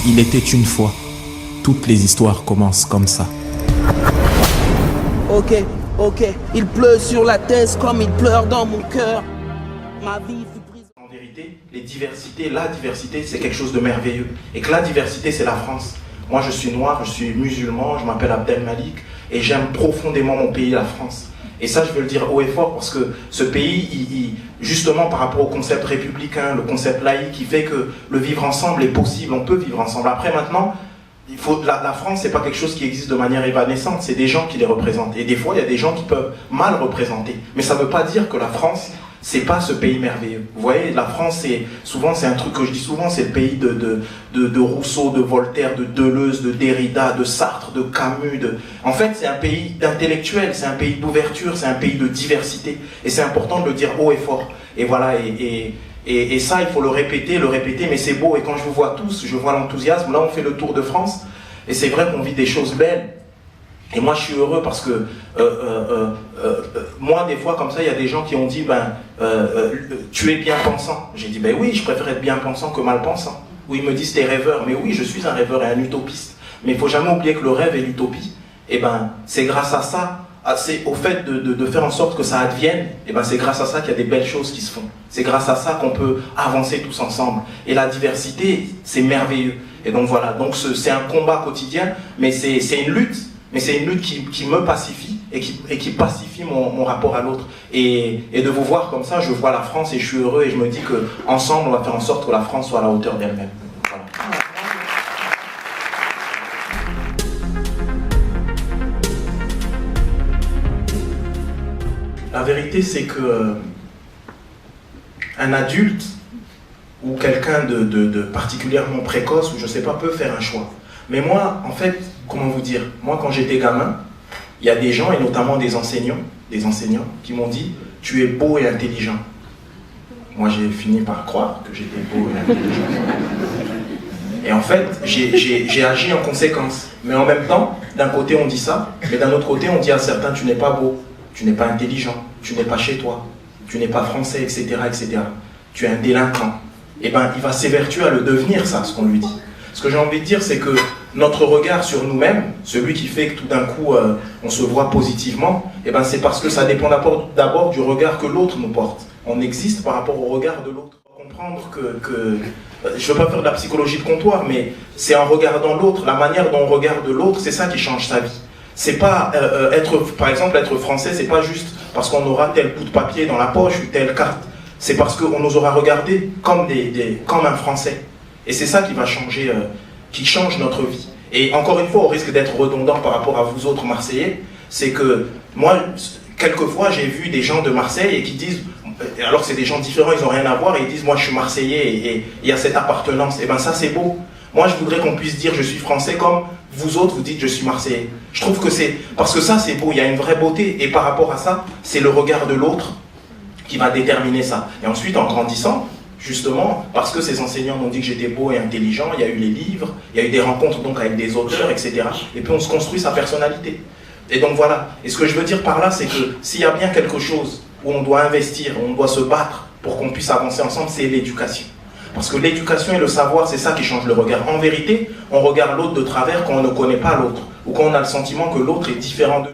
Il était une fois. Toutes les histoires commencent comme ça. Ok, il pleut sur la thèse comme il pleure dans mon cœur. Ma vie fut prise. En vérité, la diversité, c'est quelque chose de merveilleux. Et que la diversité, c'est la France. Moi, je suis noir, je suis musulman, je m'appelle Abdel Malik, et j'aime profondément mon pays, la France. Et ça, je veux le dire haut et fort, parce que ce pays, justement par rapport au concept républicain, le concept laïque, qui fait que le vivre ensemble est possible, on peut vivre ensemble. Après, maintenant, la France, c'est pas quelque chose qui existe de manière évanescente, c'est des gens qui les représentent. Et des fois, il y a des gens qui peuvent mal représenter. Mais ça ne veut pas dire que la France, c'est pas ce pays merveilleux. Vous voyez, la France, c'est un truc que je dis souvent, c'est le pays de Rousseau, de Voltaire, de Deleuze, de Derrida, de Sartre, de Camus. En fait, c'est un pays d'intellectuels, c'est un pays d'ouverture, c'est un pays de diversité. Et c'est important de le dire haut et fort. Et voilà, et ça, il faut le répéter, mais c'est beau. Et quand je vous vois tous, je vois l'enthousiasme. Là, on fait le tour de France, et c'est vrai qu'on vit des choses belles. Et moi, je suis heureux parce que moi, des fois, comme ça, il y a des gens qui ont dit, tu es bien pensant. J'ai dit, oui, je préfère être bien pensant que mal pensant. Ou ils me disent, t'es rêveur. Mais oui, je suis un rêveur et un utopiste. Mais il ne faut jamais oublier que le rêve et l'utopie, c'est grâce à ça, c'est au fait de faire en sorte que ça advienne, c'est grâce à ça qu'il y a des belles choses qui se font. C'est grâce à ça qu'on peut avancer tous ensemble. Et la diversité, c'est merveilleux. Et donc voilà, donc c'est un combat quotidien, mais c'est une lutte. Mais c'est une lutte qui me pacifie et qui pacifie mon rapport à l'autre. Et de vous voir comme ça, je vois la France et je suis heureux et je me dis qu'ensemble, on va faire en sorte que la France soit à la hauteur d'elle-même. Voilà. La vérité, c'est que un adulte ou quelqu'un de particulièrement précoce, ou je sais pas, peut faire un choix. Mais moi, en fait, comment vous dire, moi quand j'étais gamin, il y a des gens, et notamment des enseignants qui m'ont dit « tu es beau et intelligent ». Moi j'ai fini par croire que j'étais beau et intelligent. Et en fait, j'ai agi en conséquence. Mais en même temps, d'un côté on dit ça, mais d'un autre côté on dit à certains « tu n'es pas beau, tu n'es pas intelligent, tu n'es pas chez toi, tu n'es pas français, etc. etc. Tu es un délinquant ». Et il va s'évertuer à le devenir ça, ce qu'on lui dit. Ce que j'ai envie de dire, c'est que notre regard sur nous-mêmes, celui qui fait que tout d'un coup on se voit positivement, c'est parce que ça dépend d'abord du regard que l'autre nous porte. On existe par rapport au regard de l'autre. Comprendre que je ne veux pas faire de la psychologie de comptoir, mais c'est en regardant l'autre, la manière dont on regarde l'autre, c'est ça qui change sa vie. C'est pas par exemple, être français, c'est pas juste parce qu'on aura tel bout de papier dans la poche ou telle carte. C'est parce qu'on nous aura regardé comme un Français. Et c'est ça qui va changer, qui change notre vie. Et encore une fois, au risque d'être redondant par rapport à vous autres Marseillais, c'est que moi, quelquefois, j'ai vu des gens de Marseille et qui disent, alors c'est des gens différents, ils n'ont rien à voir, et ils disent, moi je suis Marseillais et il y a cette appartenance. Et ça c'est beau. Moi je voudrais qu'on puisse dire, je suis Français comme vous autres, vous dites, je suis Marseillais. Je trouve que c'est, parce que ça c'est beau, il y a une vraie beauté. Et par rapport à ça, c'est le regard de l'autre qui va déterminer ça. Et ensuite, en grandissant, justement, parce que ces enseignants m'ont dit que j'étais beau et intelligent, il y a eu les livres, il y a eu des rencontres donc avec des auteurs, etc. Et puis on se construit sa personnalité. Et donc voilà. Et ce que je veux dire par là, c'est que s'il y a bien quelque chose où on doit investir, où on doit se battre pour qu'on puisse avancer ensemble, c'est l'éducation. Parce que l'éducation et le savoir, c'est ça qui change le regard. En vérité, on regarde l'autre de travers quand on ne connaît pas l'autre, ou quand on a le sentiment que l'autre est différent de nous.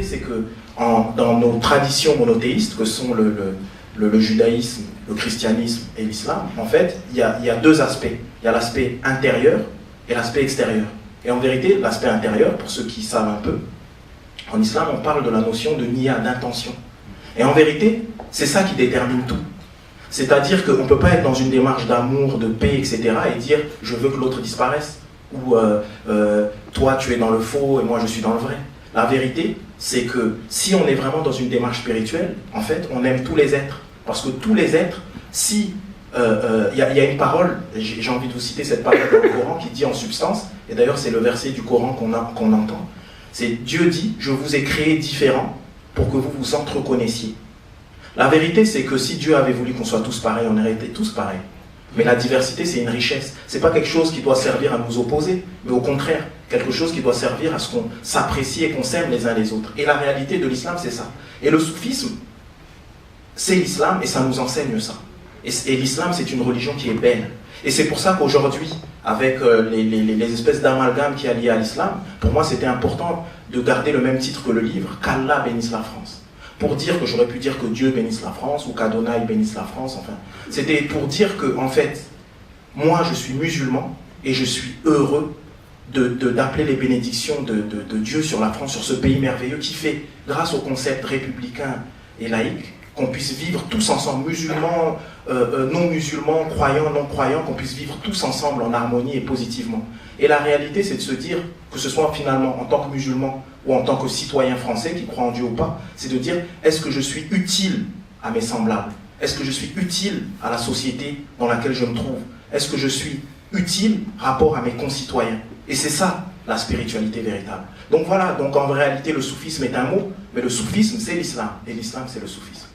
C'est que dans nos traditions monothéistes, que sont le judaïsme, le christianisme et l'islam, en fait, il y a deux aspects. Il y a l'aspect intérieur et l'aspect extérieur. Et en vérité, l'aspect intérieur, pour ceux qui savent un peu, en islam, on parle de la notion de niya, d'intention. Et en vérité, c'est ça qui détermine tout. C'est-à-dire qu'on ne peut pas être dans une démarche d'amour, de paix, etc. et dire « je veux que l'autre disparaisse » ou « toi, tu es dans le faux et moi, je suis dans le vrai ». La vérité, c'est que si on est vraiment dans une démarche spirituelle, en fait, on aime tous les êtres. Parce que tous les êtres, si y a une parole, j'ai envie de vous citer cette parole dans le Coran qui dit en substance, et d'ailleurs c'est le verset du Coran qu'on entend, c'est Dieu dit « je vous ai créés différents pour que vous vous entreconnaissiez ». La vérité, c'est que si Dieu avait voulu qu'on soit tous pareils, on aurait été tous pareils. Mais la diversité, c'est une richesse. C'est pas quelque chose qui doit servir à nous opposer, mais au contraire, quelque chose qui doit servir à ce qu'on s'apprécie et qu'on s'aime les uns les autres. Et la réalité de l'islam, c'est ça. Et le soufisme, c'est l'islam et ça nous enseigne ça. Et l'islam, c'est une religion qui est belle. Et c'est pour ça qu'aujourd'hui, avec les espèces d'amalgames qui est lié à l'islam, pour moi c'était important de garder le même titre que le livre, qu'Allah bénisse la France. Pour dire que j'aurais pu dire que Dieu bénisse la France ou qu'Adonai bénisse la France, enfin. C'était pour dire que, en fait, moi je suis musulman et je suis heureux d'appeler les bénédictions de Dieu sur la France, sur ce pays merveilleux qui fait, grâce au concept républicain et laïque, qu'on puisse vivre tous ensemble, musulmans, non-musulmans, croyants, non-croyants, qu'on puisse vivre tous ensemble en harmonie et positivement. Et la réalité, c'est de se dire, que ce soit finalement en tant que musulman ou en tant que citoyen français qui croit en Dieu ou pas, c'est de dire, est-ce que je suis utile à mes semblables? Est-ce que je suis utile à la société dans laquelle je me trouve? Est-ce que je suis utile rapport à mes concitoyens? Et c'est ça, la spiritualité véritable. Donc voilà, donc en réalité, le soufisme est un mot, mais le soufisme, c'est l'islam, et l'islam, c'est le soufisme.